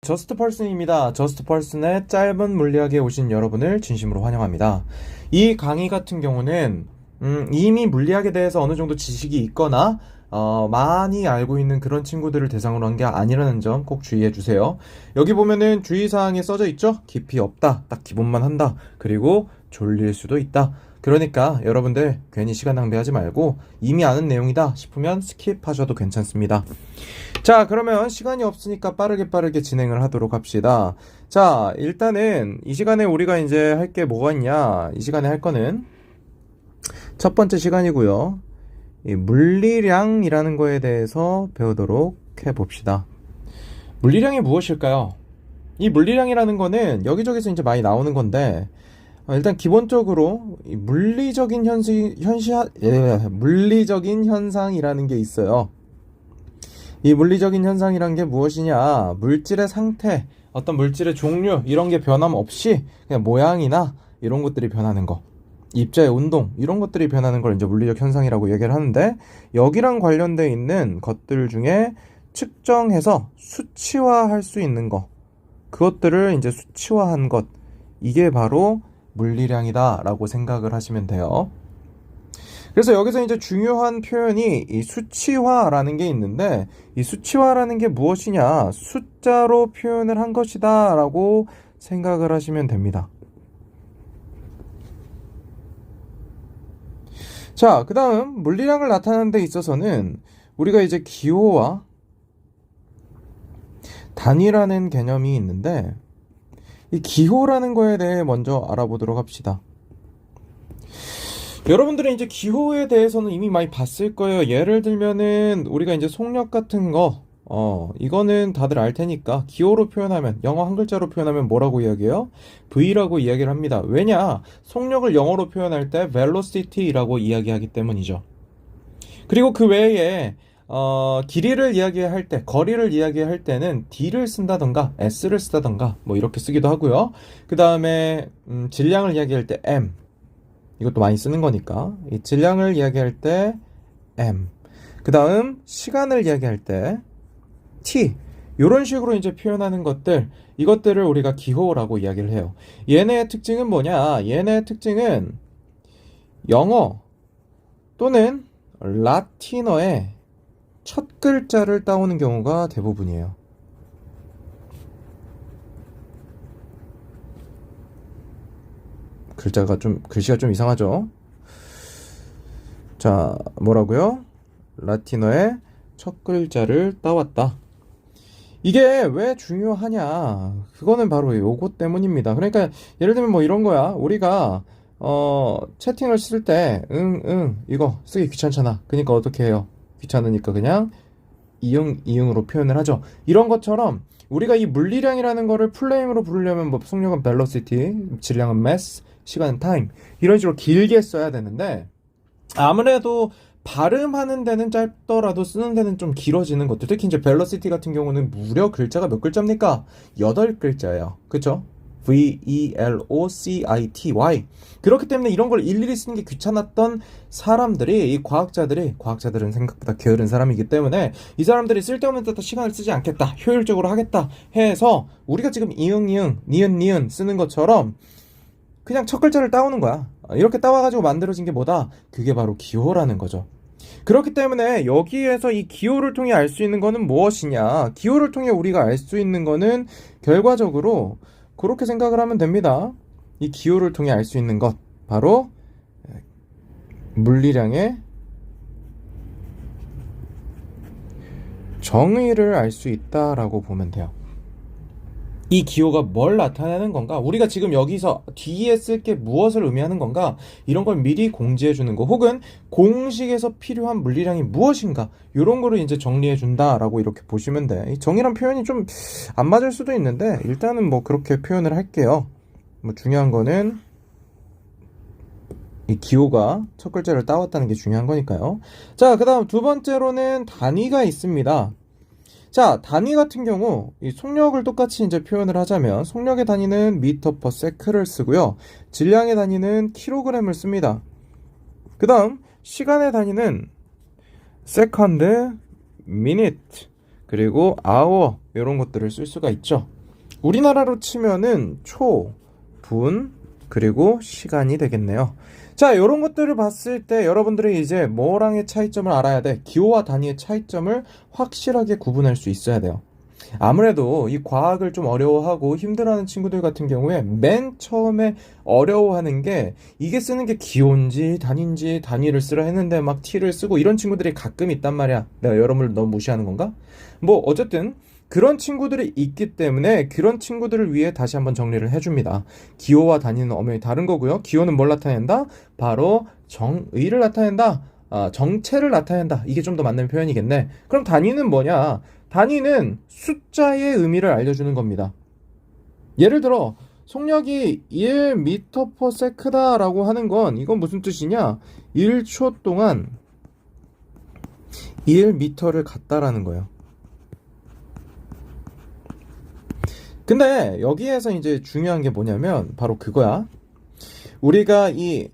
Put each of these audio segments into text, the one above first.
저스트 펄슨입니다. 저스트 펄슨의 짧은 물리학에 오신 여러분을 진심으로 환영합니다. 이 강의 같은 경우는 이미 물리학에 대해서 어느 정도 지식이 있거나 많이 알고 있는 그런 친구들을 대상으로 한 게 아니라는 점 꼭 주의해 주세요. 여기 보면은 주의사항에 써져 있죠? 깊이 없다. 딱 기본만 한다. 그리고 졸릴 수도 있다. 그러니까 여러분들 괜히 시간 낭비하지 말고 이미 아는 내용이다 싶으면 스킵하셔도 괜찮습니다. 자, 그러면 시간이 없으니까 빠르게 진행을 하도록 합시다. 자, 일단은 이 시간에 우리가 이제 할 게 뭐가 있냐? 이 시간에 할 거는 첫 번째 시간이고요. 이 물리량이라는 거에 대해서 배우도록 해봅시다. 물리량이 무엇일까요? 이 물리량이라는 거는 여기저기서 이제 많이 나오는 건데, 일단 기본적으로 이 물리적인 현상이라는 게 있어요. 이 물리적인 현상이란 게 무엇이냐? 물질의 상태, 어떤 물질의 종류 이런 게 변함없이 그냥 모양이나 이런 것들이 변하는 거, 입자의 운동 이런 것들이 변하는 걸 이제 물리적 현상이라고 얘기를 하는데, 여기랑 관련돼 있는 것들 중에 측정해서 수치화할 수 있는 거, 그것들을 이제 수치화한 것, 이게 바로 물리량이다라고 생각을 하시면 돼요. 그래서 여기서 이제 중요한 표현이 이 수치화라는 게 있는데, 이 수치화라는 게 무엇이냐? 숫자로 표현을 한 것이다 라고 생각을 하시면 됩니다. 자, 그 다음 물리량을 나타내는 데 있어서는 우리가 이제 기호와 단위라는 개념이 있는데, 이 기호라는 거에 대해 먼저 알아보도록 합시다. 여러분들은 이제 기호에 대해서는 이미 많이 봤을 거예요. 예를 들면은 우리가 이제 속력 같은 거, 이거는 다들 알 테니까 기호로 표현하면, 영어 한 글자로 표현하면 뭐라고 이야기해요? V라고 이야기를 합니다. 왜냐? 속력을 영어로 표현할 때 velocity라고 이야기하기 때문이죠. 그리고 그 외에 길이를 이야기할 때, 거리를 이야기할 때는 D를 쓴다던가 S를 쓰다던가 뭐 이렇게 쓰기도 하고요. 그 다음에 질량을 이야기할 때 M, 이것도 많이 쓰는 거니까 이 질량을 이야기할 때 M, 그 다음 시간을 이야기할 때 T, 이런 식으로 이제 표현하는 것들, 이것들을 우리가 기호라고 이야기를 해요. 얘네의 특징은 뭐냐? 얘네의 특징은 영어 또는 라틴어의 첫 글자를 따오는 경우가 대부분이에요. 글씨가 좀 이상하죠? 자, 뭐라고요? 라틴어의 첫 글자를 따왔다. 이게 왜 중요하냐? 그거는 바로 요거 때문입니다. 그러니까 예를 들면 뭐 이런 거야. 우리가 채팅을 쓸 때 이거 쓰기 귀찮잖아. 그러니까 어떻게 해요? 귀찮으니까 그냥 이응으로 표현을 하죠. 이런 것처럼 우리가 이 물리량이라는 거를 풀네임으로 부르려면 뭐 속력은 velocity, 질량은 mass, 시간은 time, 이런 식으로 길게 써야 되는데, 아무래도 발음하는 데는 짧더라도 쓰는 데는 좀 길어지는 것들, 특히 이제 velocity 같은 경우는 무려 글자가 몇 글자입니까? 8글자예요. 그쵸? velocity. 그렇기 때문에 이런 걸 일일이 쓰는 게 귀찮았던 사람들이, 이 과학자들은 생각보다 게으른 사람이기 때문에 이 사람들이 쓸데없는 데다 시간을 쓰지 않겠다, 효율적으로 하겠다 해서 우리가 지금 니은 쓰는 것처럼 그냥 첫 글자를 따오는 거야. 이렇게 따와가지고 만들어진 게 뭐다? 그게 바로 기호라는 거죠. 그렇기 때문에 여기에서 이 기호를 통해 알 수 있는 거는 무엇이냐? 기호를 통해 우리가 알 수 있는 거는 결과적으로 그렇게 생각을 하면 됩니다. 이 기호를 통해 알 수 있는 것, 바로 물리량의 정의를 알 수 있다라고 보면 돼요. 이 기호가 뭘 나타내는 건가? 우리가 지금 여기서 뒤에 쓸 게 무엇을 의미하는 건가? 이런 걸 미리 공지해 주는 거, 혹은 공식에서 필요한 물리량이 무엇인가? 이런 거를 이제 정리해 준다라고 이렇게 보시면 돼. 이 정의란 표현이 좀 안 맞을 수도 있는데 일단은 뭐 그렇게 표현을 할게요. 뭐 중요한 거는 이 기호가 첫 글자를 따왔다는 게 중요한 거니까요. 자, 그 다음 두 번째로는 단위가 있습니다. 자, 단위 같은 경우 이 속력을 똑같이 이제 표현을 하자면 속력의 단위는 미터 퍼 세크를 쓰고요. 질량의 단위는 킬로그램을 씁니다. 그 다음 시간의 단위는 세컨드, 미니트, 그리고 아워, 이런 것들을 쓸 수가 있죠. 우리나라로 치면은 초, 분, 그리고 시간이 되겠네요. 자, 이런 것들을 봤을 때 여러분들이 이제 뭐랑의 차이점을 알아야 돼. 기호와 단위의 차이점을 확실하게 구분할 수 있어야 돼요. 아무래도 이 과학을 좀 어려워하고 힘들어하는 친구들 같은 경우에 맨 처음에 어려워하는 게 이게 쓰는 게 기호인지 단위인지 단위를 쓰라 했는데 막 T를 쓰고 이런 친구들이 가끔 있단 말이야. 내가 여러분을 너무 무시하는 건가? 뭐 어쨌든 그런 친구들이 있기 때문에 그런 친구들을 위해 다시 한번 정리를 해줍니다. 기호와 단위는 엄연히 다른 거고요. 기호는 뭘 나타낸다? 바로 정의를 나타낸다. 정체를 나타낸다. 이게 좀 더 맞는 표현이겠네. 그럼 단위는 뭐냐? 단위는 숫자의 의미를 알려주는 겁니다. 예를 들어 속력이 1m/s다 라고 하는 건 이건 무슨 뜻이냐? 1초 동안 1m를 갔다라는 거예요. 근데 여기에서 이제 중요한 게 뭐냐면 바로 그거야. 우리가 이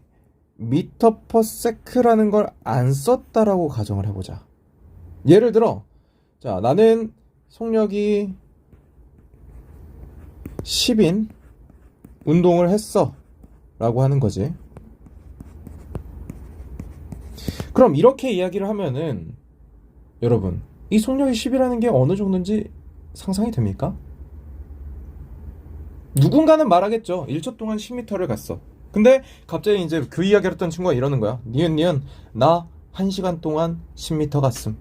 m/s라는 걸 안 썼다라고 가정을 해보자. 예를 들어 자, 나는 속력이 10인 운동을 했어 라고 하는 거지. 그럼 이렇게 이야기를 하면은 여러분 이 속력이 10이라는 게 어느 정도인지 상상이 됩니까? 누군가는 말하겠죠. 1초 동안 10m를 갔어. 근데 갑자기 이제 그 이야기를 했던 친구가 이러는 거야. 니은 나 1시간 동안 10m 갔음.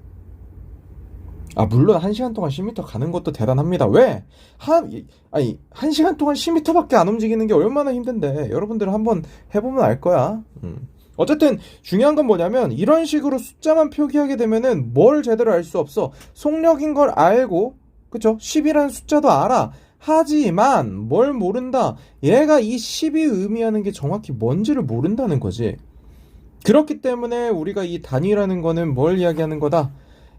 물론 1시간 동안 10m 가는 것도 대단합니다. 왜? 1시간 동안 10m밖에 안 움직이는 게 얼마나 힘든데. 여러분들 한번 해보면 알 거야. 어쨌든 중요한 건 뭐냐면 이런 식으로 숫자만 표기하게 되면은 뭘 제대로 알 수 없어. 속력인 걸 알고, 그쵸? 10이라는 숫자도 알아. 하지만 뭘 모른다. 얘가 이 10이 의미하는 게 정확히 뭔지를 모른다는 거지. 그렇기 때문에 우리가 이 단위라는 거는 뭘 이야기하는 거다?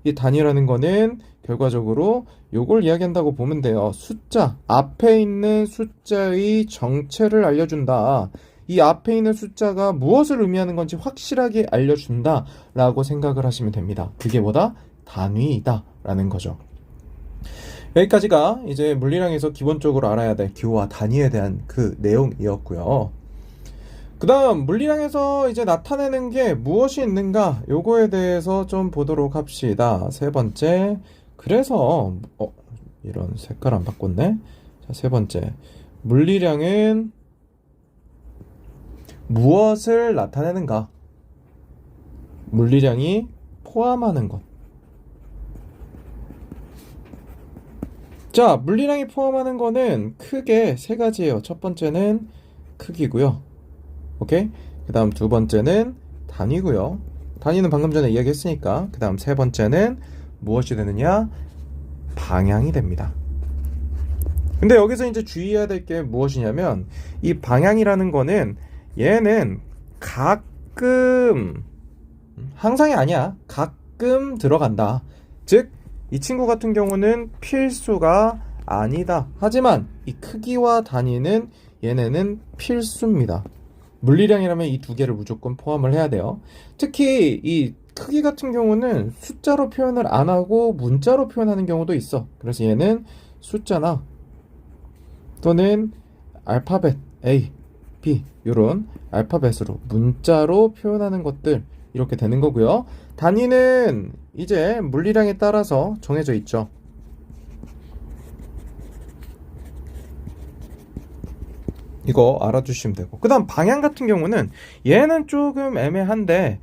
이 단위라는 거는 결과적으로 요걸 이야기한다고 보면 돼요. 숫자, 앞에 있는 숫자의 정체를 알려준다. 이 앞에 있는 숫자가 무엇을 의미하는 건지 확실하게 알려준다 라고 생각을 하시면 됩니다. 그게 뭐다? 단위이다 라는 거죠. 여기까지가 이제 물리량에서 기본적으로 알아야 될 기호와 단위에 대한 그 내용이었고요. 그 다음 물리량에서 이제 나타내는 게 무엇이 있는가 요거에 대해서 좀 보도록 합시다. 세 번째, 그래서 이런 색깔 안 바꿨네. 자, 세 번째, 물리량은 무엇을 나타내는가? 물리량이 포함하는 것. 자, 물리량이 포함하는 거는 크게 세 가지예요. 첫 번째는 크기고요. 오케이? 그 다음 두 번째는 단위고요. 단위는 방금 전에 이야기했으니까. 그 다음 세 번째는 무엇이 되느냐? 방향이 됩니다. 근데 여기서 이제 주의해야 될 게 무엇이냐면 이 방향이라는 거는 얘는 가끔, 항상이 아니야. 가끔 들어간다. 즉, 이 친구 같은 경우는 필수가 아니다. 하지만 이 크기와 단위는 얘네는 필수입니다. 물리량이라면 이 두 개를 무조건 포함을 해야 돼요. 특히 이 크기 같은 경우는 숫자로 표현을 안 하고 문자로 표현하는 경우도 있어. 그래서 얘는 숫자나 또는 알파벳 A, B 이런 알파벳으로 문자로 표현하는 것들 이렇게 되는 거고요. 단위는 이제 물리량에 따라서 정해져 있죠. 이거 알아두시면 되고, 그 다음 방향 같은 경우는 얘는 조금 애매한데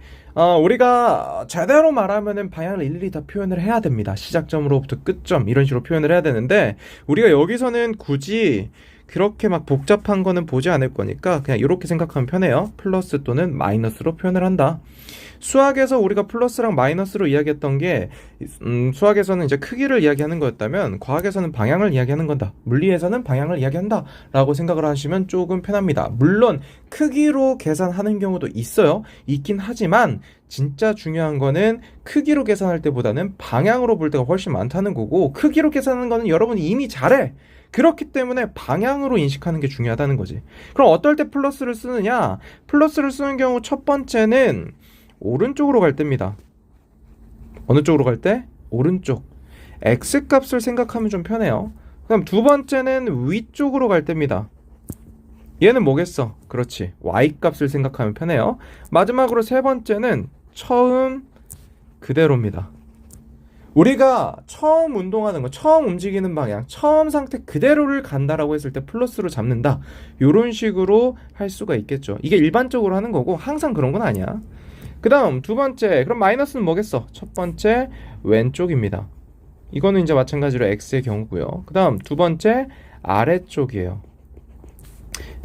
우리가 제대로 말하면은 방향을 일일이 다 표현을 해야 됩니다. 시작점으로부터 끝점 이런 식으로 표현을 해야 되는데 우리가 여기서는 굳이 그렇게 막 복잡한 거는 보지 않을 거니까 그냥 이렇게 생각하면 편해요. 플러스 또는 마이너스로 표현을 한다. 수학에서 우리가 플러스랑 마이너스로 이야기했던 게 수학에서는 이제 크기를 이야기하는 거였다면 과학에서는 방향을 이야기하는 건다. 물리에서는 방향을 이야기한다 라고 생각을 하시면 조금 편합니다. 물론 크기로 계산하는 경우도 있긴 하지만 진짜 중요한 거는 크기로 계산할 때보다는 방향으로 볼 때가 훨씬 많다는 거고, 크기로 계산하는 거는 여러분이 이미 잘해. 그렇기 때문에 방향으로 인식하는 게 중요하다는 거지. 그럼 어떨 때 플러스를 쓰느냐? 플러스를 쓰는 경우 첫 번째는 오른쪽으로 갈 때입니다. 어느 쪽으로 갈 때? 오른쪽. X값을 생각하면 좀 편해요. 그다음 두 번째는 위쪽으로 갈 때입니다. 얘는 뭐겠어? 그렇지. y-값을 생각하면 편해요. 마지막으로 세 번째는 처음 그대로입니다. 우리가 처음 운동하는 거, 처음 움직이는 방향, 처음 상태 그대로를 간다라고 했을 때 플러스로 잡는다. 이런 식으로 할 수가 있겠죠. 이게 일반적으로 하는 거고 항상 그런 건 아니야. 그 다음 두 번째, 그럼 마이너스는 뭐겠어? 첫 번째 왼쪽입니다. 이거는 이제 마찬가지로 x의 경우고요. 그 다음 두 번째 아래쪽이에요.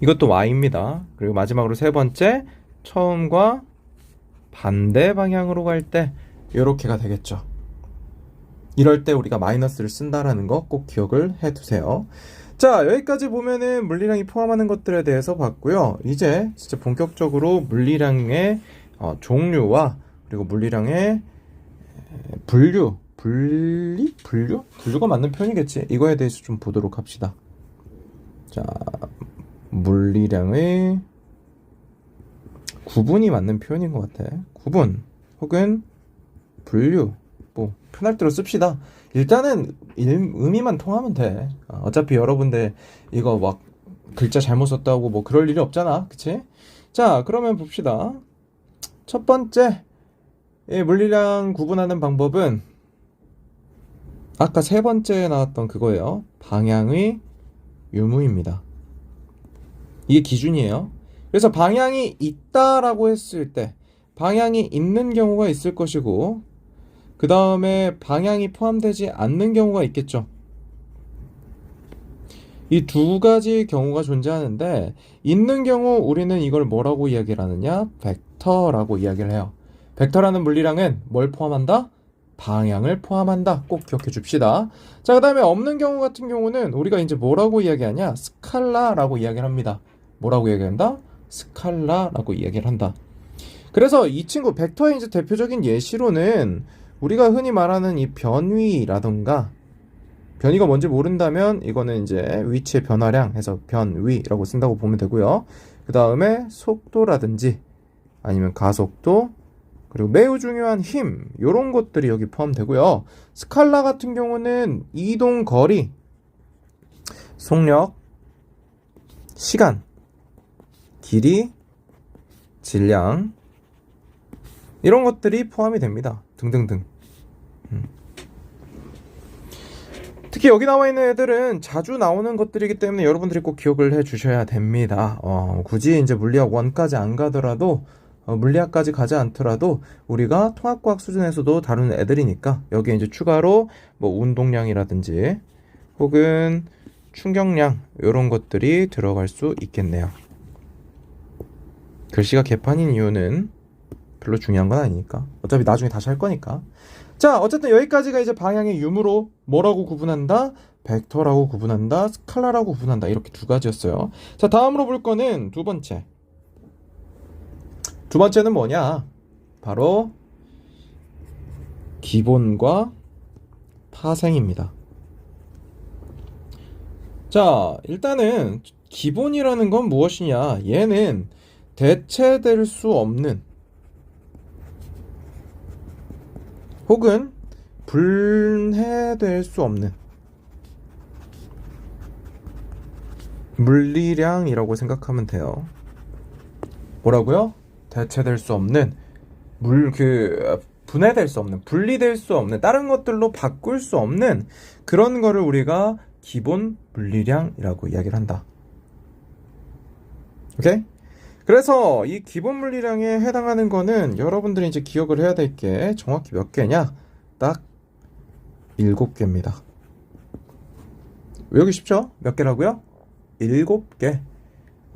이것도 y입니다. 그리고 마지막으로 세 번째 처음과 반대 방향으로 갈 때 이렇게가 되겠죠. 이럴 때 우리가 마이너스를 쓴다라는 거 꼭 기억을 해두세요. 자, 여기까지 보면은 물리량이 포함하는 것들에 대해서 봤고요. 이제 진짜 본격적으로 물리량의 종류와 그리고 물리량의 분류가 맞는 표현이겠지. 이거에 대해서 좀 보도록 합시다. 자, 물리량의 구분이 맞는 표현인 것 같아. 구분 혹은 분류, 뭐 편할 대로 씁시다. 일단은 의미만 통하면 돼. 어차피 여러분들 이거 막 글자 잘못 썼다고 뭐 그럴 일이 없잖아, 그치? 자, 그러면 봅시다. 첫 번째 물리량 구분하는 방법은 아까 세 번째에 나왔던 그거예요. 방향의 유무입니다. 이게 기준이에요. 그래서 방향이 있다라고 했을 때 방향이 있는 경우가 있을 것이고 그 다음에 방향이 포함되지 않는 경우가 있겠죠. 이 두 가지 경우가 존재하는데 있는 경우 우리는 이걸 뭐라고 이야기를 하느냐? 벡터라고 이야기를 해요. 벡터라는 물리량은 뭘 포함한다? 방향을 포함한다. 꼭 기억해 줍시다. 자, 그 다음에 없는 경우 같은 경우는 우리가 이제 뭐라고 이야기하냐? 스칼라라고 이야기를 합니다. 뭐라고 이야기한다? 스칼라라고 이야기를 한다. 그래서 이 친구 벡터의 이제 대표적인 예시로는 우리가 흔히 말하는 이 변위라던가 변위가 뭔지 모른다면 이거는 이제 위치의 변화량 해서 변위라고 쓴다고 보면 되고요. 그 다음에 속도라든지 아니면 가속도 그리고 매우 중요한 힘 이런 것들이 여기 포함되고요. 스칼라 같은 경우는 이동 거리, 속력, 시간, 길이, 질량 이런 것들이 포함이 됩니다. 등등등. 특히 여기 나와 있는 애들은 자주 나오는 것들이기 때문에 여러분들이 꼭 기억을 해 주셔야 됩니다. 굳이 이제 물리학 1까지 안 가더라도 물리학까지 가지 않더라도 우리가 통합과학 수준에서도 다루는 애들이니까 여기에 이제 추가로 뭐 운동량이라든지 혹은 충격량 이런 것들이 들어갈 수 있겠네요. 글씨가 개판인 이유는 별로 중요한 건 아니니까. 어차피 나중에 다시 할 거니까. 자, 어쨌든 여기까지가 이제 방향의 유무로 뭐라고 구분한다? 벡터라고 구분한다, 스칼라라고 구분한다. 이렇게 두 가지였어요. 자, 다음으로 볼 거는 두 번째. 두 번째는 뭐냐? 바로 기본과 파생입니다. 자, 일단은 기본이라는 건 무엇이냐? 얘는 대체될 수 없는 혹은 분해될 수 없는 물리량이라고 생각하면 돼요. 뭐라고요? 대체될 수 없는 분해될 수 없는, 분리될 수 없는, 다른 것들로 바꿀 수 없는 그런 거를 우리가 기본 물리량이라고 이야기를 한다. 오케이? 그래서 이 기본 물리량에 해당하는 거는 여러분들이 이제 기억을 해야 될 게 정확히 몇 개냐? 딱 7개입니다. 외우기 쉽죠? 몇 개라고요? 7개.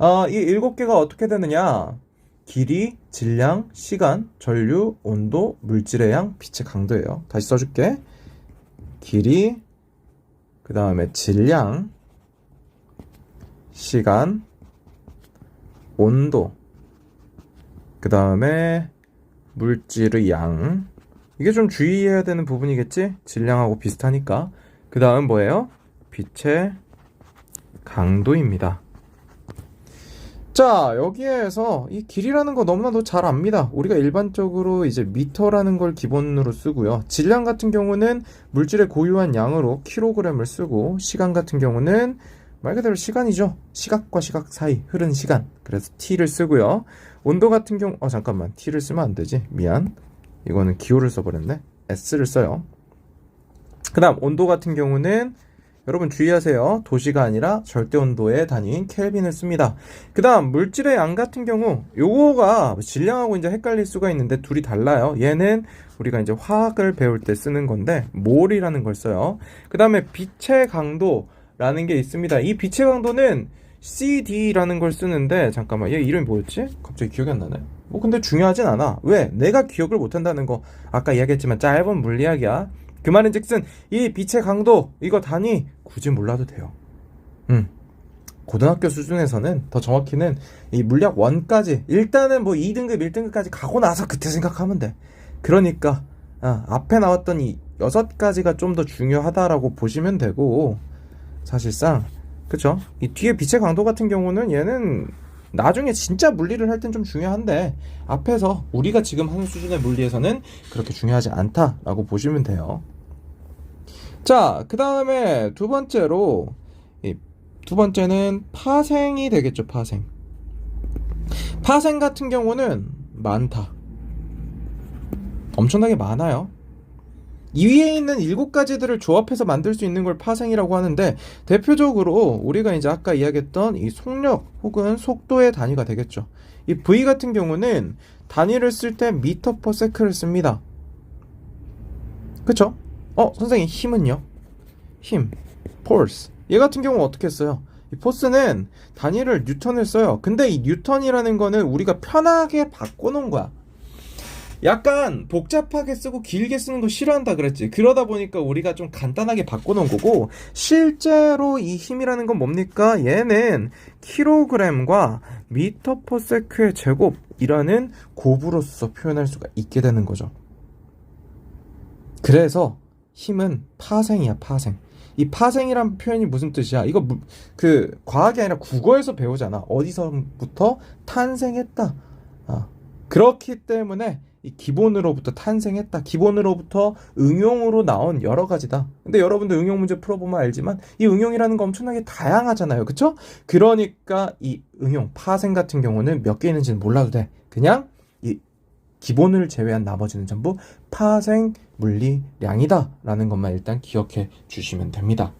이 7개가 어떻게 되느냐? 길이, 질량, 시간, 전류, 온도, 물질의 양, 빛의 강도예요. 다시 써줄게. 길이, 그 다음에 질량, 시간, 온도, 그 다음에 물질의 양. 이게 좀 주의해야 되는 부분이겠지? 질량하고 비슷하니까. 그 다음 뭐예요? 빛의 강도입니다. 자, 여기에서 이 길이라는 거 너무나도 잘 압니다. 우리가 일반적으로 이제 미터라는 걸 기본으로 쓰고요. 질량 같은 경우는 물질의 고유한 양으로 킬로그램을 쓰고, 시간 같은 경우는 말 그대로 시간이죠. 시각과 시각 사이 흐른 시간. 그래서 t를 쓰고요. 온도 같은 경우, 잠깐만. t를 쓰면 안 되지. 미안. 이거는 기호를 써버렸네. s를 써요. 그 다음 온도 같은 경우는 여러분 주의하세요. 도시가 아니라 절대 온도의 단위인 켈빈을 씁니다. 그 다음 물질의 양 같은 경우 요거가 질량하고 이제 헷갈릴 수가 있는데 둘이 달라요. 얘는 우리가 이제 화학을 배울 때 쓰는 건데 몰이라는 걸 써요. 그 다음에 빛의 강도라는 게 있습니다. 이 빛의 강도는 CD라는 걸 쓰는데 잠깐만 얘 이름이 뭐였지? 갑자기 기억이 안 나네. 뭐 근데 중요하진 않아. 왜? 내가 기억을 못한다는 거 아까 이야기했지만 짧은 물리학이야. 그 말인즉슨 이 빛의 강도 이거 단위 굳이 몰라도 돼요. 고등학교 수준에서는 더 정확히는 이 물리학 1까지 일단은 뭐 2등급 1등급까지 가고 나서 그때 생각하면 돼. 그러니까 앞에 나왔던 이 6가지가 좀 더 중요하다라고 보시면 되고, 사실상 그쵸? 이 뒤에 빛의 강도 같은 경우는 얘는 나중에 진짜 물리를 할 땐 좀 중요한데 앞에서 우리가 지금 하는 수준의 물리에서는 그렇게 중요하지 않다라고 보시면 돼요. 자, 그 다음에 두 번째는 파생이 되겠죠. 파생 같은 경우는 많다. 엄청나게 많아요. 이 위에 있는 7가지들을 조합해서 만들 수 있는 걸 파생이라고 하는데, 대표적으로 우리가 이제 아까 이야기했던 이 속력 혹은 속도의 단위가 되겠죠. 이 V 같은 경우는 단위를 쓸 때 미터 퍼 세크를 씁니다. 그쵸? 선생님 힘은요? 힘, force. 얘 같은 경우 어떻게 써요? 이 포스는 단위를 뉴턴을 써요. 근데 이 뉴턴이라는 거는 우리가 편하게 바꿔놓은 거야. 약간 복잡하게 쓰고 길게 쓰는 거 싫어한다 그랬지. 그러다 보니까 우리가 좀 간단하게 바꿔놓은 거고, 실제로 이 힘이라는 건 뭡니까? 얘는 킬로그램과 미터 퍼 세크의 제곱이라는 곱으로서 표현할 수가 있게 되는 거죠. 그래서 힘은 파생이야, 파생. 이 파생이란 표현이 무슨 뜻이야? 이거 과학이 아니라 국어에서 배우잖아. 어디서부터 탄생했다. 그렇기 때문에 이 기본으로부터 탄생했다. 기본으로부터 응용으로 나온 여러 가지다. 근데 여러분들 응용 문제 풀어보면 알지만 이 응용이라는 거 엄청나게 다양하잖아요. 그쵸? 그러니까 이 응용, 파생 같은 경우는 몇 개 있는지는 몰라도 돼. 그냥 이 기본을 제외한 나머지는 전부 파생 물리량이다 라는 것만 일단 기억해 주시면 됩니다.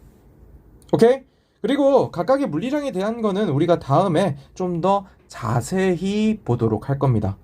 오케이? 그리고 각각의 물리량에 대한 거는 우리가 다음에 좀 더 자세히 보도록 할 겁니다.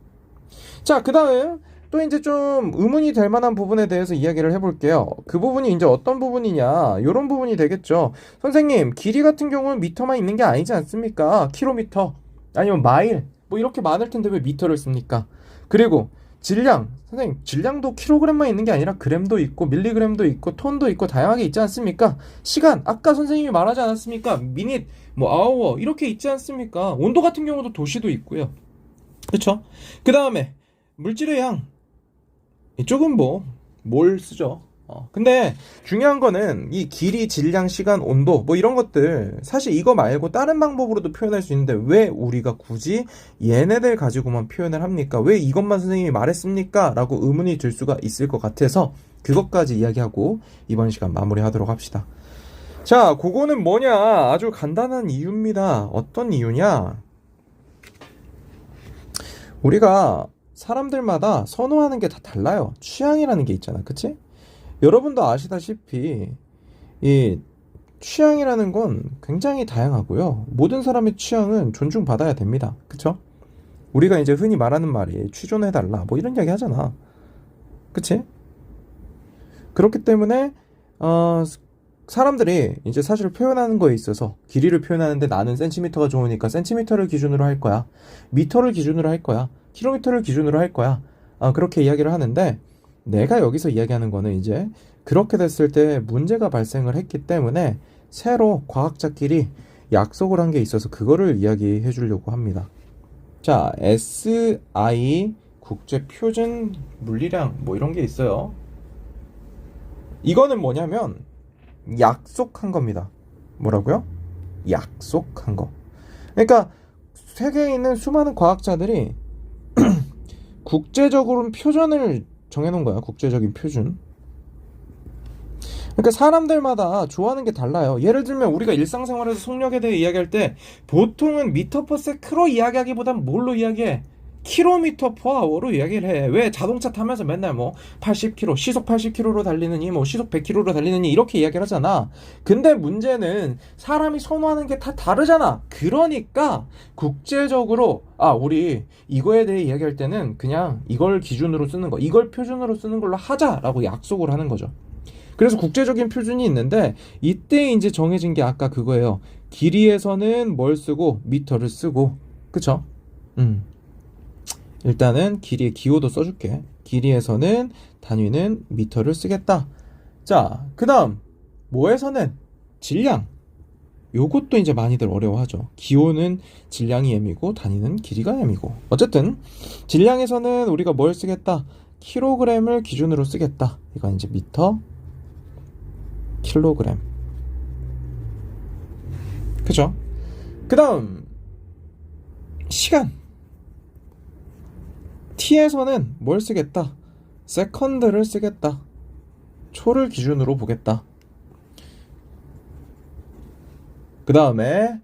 자, 그 다음 또 이제 좀 의문이 될 만한 부분에 대해서 이야기를 해볼게요. 그 부분이 이제 어떤 부분이냐, 이런 부분이 되겠죠. 선생님, 길이 같은 경우는 미터만 있는 게 아니지 않습니까? 킬로미터 아니면 마일 뭐 이렇게 많을 텐데 왜 미터를 씁니까? 그리고 질량, 선생님 질량도 킬로그램만 있는 게 아니라 그램도 있고 밀리그램도 있고 톤도 있고 다양하게 있지 않습니까? 시간, 아까 선생님이 말하지 않았습니까? 미닛, 뭐 아워 이렇게 있지 않습니까? 온도 같은 경우도 도시도 있고요. 그쵸? 그 다음에 물질의 양, 이쪽은 뭘 쓰죠? 근데 중요한 거는 이 길이, 질량, 시간, 온도 뭐 이런 것들 사실 이거 말고 다른 방법으로도 표현할 수 있는데 왜 우리가 굳이 얘네들 가지고만 표현을 합니까? 왜 이것만 선생님이 말했습니까? 라고 의문이 들 수가 있을 것 같아서 그것까지 이야기하고 이번 시간 마무리하도록 합시다. 자, 그거는 뭐냐? 아주 간단한 이유입니다. 어떤 이유냐? 우리가 사람들마다 선호하는 게 다 달라요. 취향이라는 게 있잖아. 그치? 여러분도 아시다시피 이 취향이라는 건 굉장히 다양하고요. 모든 사람의 취향은 존중받아야 됩니다. 그쵸? 우리가 이제 흔히 말하는 말이 취존해달라 뭐 이런 이야기 하잖아. 그치? 그렇기 때문에 사람들이 이제 사실 표현하는 거에 있어서 길이를 표현하는데 나는 센티미터가 좋으니까 센티미터를 기준으로 할 거야. 미터를 기준으로 할 거야. 킬로미터를 기준으로 할 거야. 그렇게 이야기를 하는데 내가 여기서 이야기하는 거는 이제 그렇게 됐을 때 문제가 발생을 했기 때문에 새로 과학자끼리 약속을 한 게 있어서 그거를 이야기해 주려고 합니다. 자, SI 국제 표준 물리량 뭐 이런 게 있어요. 이거는 뭐냐면 약속한 겁니다. 뭐라고요? 약속한 거. 그러니까 세계에 있는 수많은 과학자들이 국제적으로는 표준을 정해놓은 거야. 국제적인 표준. 그러니까 사람들마다 좋아하는 게 달라요. 예를 들면 우리가 일상생활에서 속력에 대해 이야기할 때 보통은 미터 퍼 세크로 이야기하기보단 뭘로 이야기해? 킬로미터 퍼 아워로 이야기를 해. 왜? 자동차 타면서 맨날 뭐 80km, 시속 80km로 달리느니 뭐 시속 100km로 달리느니 이렇게 이야기를 하잖아. 근데 문제는 사람이 선호하는 게 다 다르잖아. 그러니까 국제적으로 우리 이거에 대해 이야기할 때는 그냥 이걸 기준으로 쓰는 거, 이걸 표준으로 쓰는 걸로 하자라고 약속을 하는 거죠. 그래서 국제적인 표준이 있는데 이때 이제 정해진 게 아까 그거예요. 길이에서는 뭘 쓰고 미터를 쓰고, 그쵸? 일단은 길이의 기호도 써줄게. 길이에서는 단위는 미터를 쓰겠다. 자, 그 다음 뭐에서는 질량. 요것도 이제 많이들 어려워하죠. 기호는 질량이 m이고 단위는 길이가 m이고. 어쨌든 질량에서는 우리가 뭘 쓰겠다? 킬로그램을 기준으로 쓰겠다. 이건 이제 미터, 킬로그램. 그죠? 그 다음 시간. t에서는 뭘 쓰겠다? 세컨드를 쓰겠다. 초를 기준으로 보겠다. 그 다음에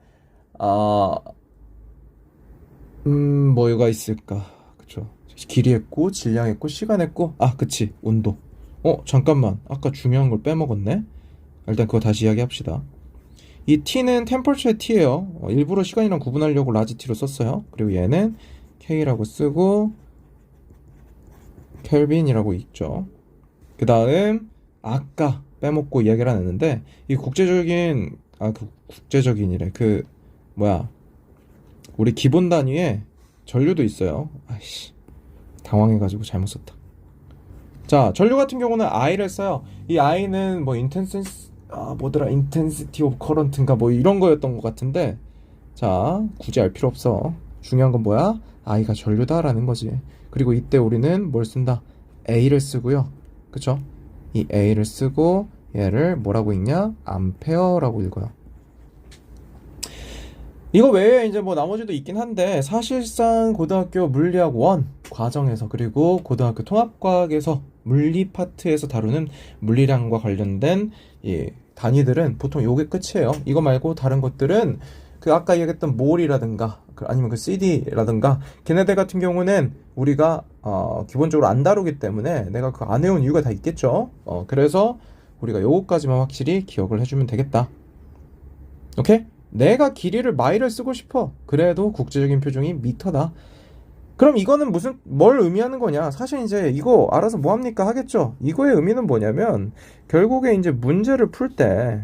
뭐가 있을까? 그쵸? 길이 했고 질량 했고 시간 했고 그치, 온도. 잠깐만, 아까 중요한 걸 빼먹었네. 일단 그거 다시 이야기합시다. 이 t는 템퍼처의 t예요. 일부러 시간이랑 구분하려고 라지 t로 썼어요. 그리고 얘는 k라고 쓰고 켈빈이라고 있죠. 그 다음 아까 빼먹고 이야기를 안 했는데 이 국제적인 국제적인이래. 우리 기본 단위에 전류도 있어요. 당황해가지고 잘못 썼다. 자, 전류 같은 경우는 I를 써요. 이 I는 뭐 intensity of current인가 뭐 이런 거였던 것 같은데, 자, 굳이 알 필요 없어. 중요한 건 뭐야? I가 전류다라는 거지. 그리고 이때 우리는 뭘 쓴다? A를 쓰고요. 그쵸? 이 A를 쓰고 얘를 뭐라고 읽냐? 암페어라고 읽어요. 이거 외에 이제 뭐 나머지도 있긴 한데 사실상 고등학교 물리학 1 과정에서 그리고 고등학교 통합과학에서 물리 파트에서 다루는 물리량과 관련된 이 단위들은 보통 요게 끝이에요. 이거 말고 다른 것들은 그 아까 얘기했던 몰이라든가 아니면 그 CD라든가 걔네들 같은 경우는 우리가 기본적으로 안 다루기 때문에 내가 그 안 해온 이유가 다 있겠죠. 그래서 우리가 요거까지만 확실히 기억을 해주면 되겠다. 오케이? 내가 길이를 마일을 쓰고 싶어. 그래도 국제적인 표준이 미터다. 그럼 이거는 뭘 의미하는 거냐? 사실 이제 이거 알아서 뭐합니까 하겠죠. 이거의 의미는 뭐냐면 결국에 이제 문제를 풀 때,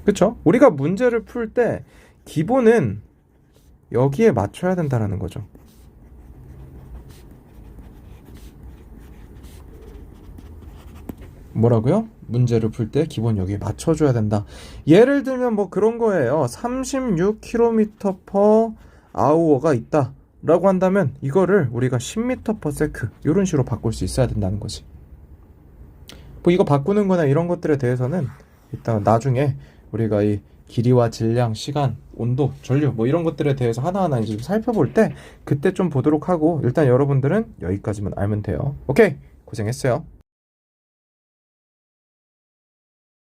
그쵸? 우리가 문제를 풀 때 기본은 여기에 맞춰야 된다라는 거죠. 뭐라고요? 문제를 풀 때 기본 여기에 맞춰줘야 된다. 예를 들면 뭐 그런 거예요. 36km/h가 있다 라고 한다면 이거를 우리가 10m/s 이런 식으로 바꿀 수 있어야 된다는 거지. 뭐 이거 바꾸는 거나 이런 것들에 대해서는 이따 나중에 우리가 이 길이와 질량, 시간, 온도, 전류 뭐 이런 것들에 대해서 하나하나 이제 좀 살펴볼 때 그때 좀 보도록 하고, 일단 여러분들은 여기까지만 알면 돼요. 오케이, 고생했어요.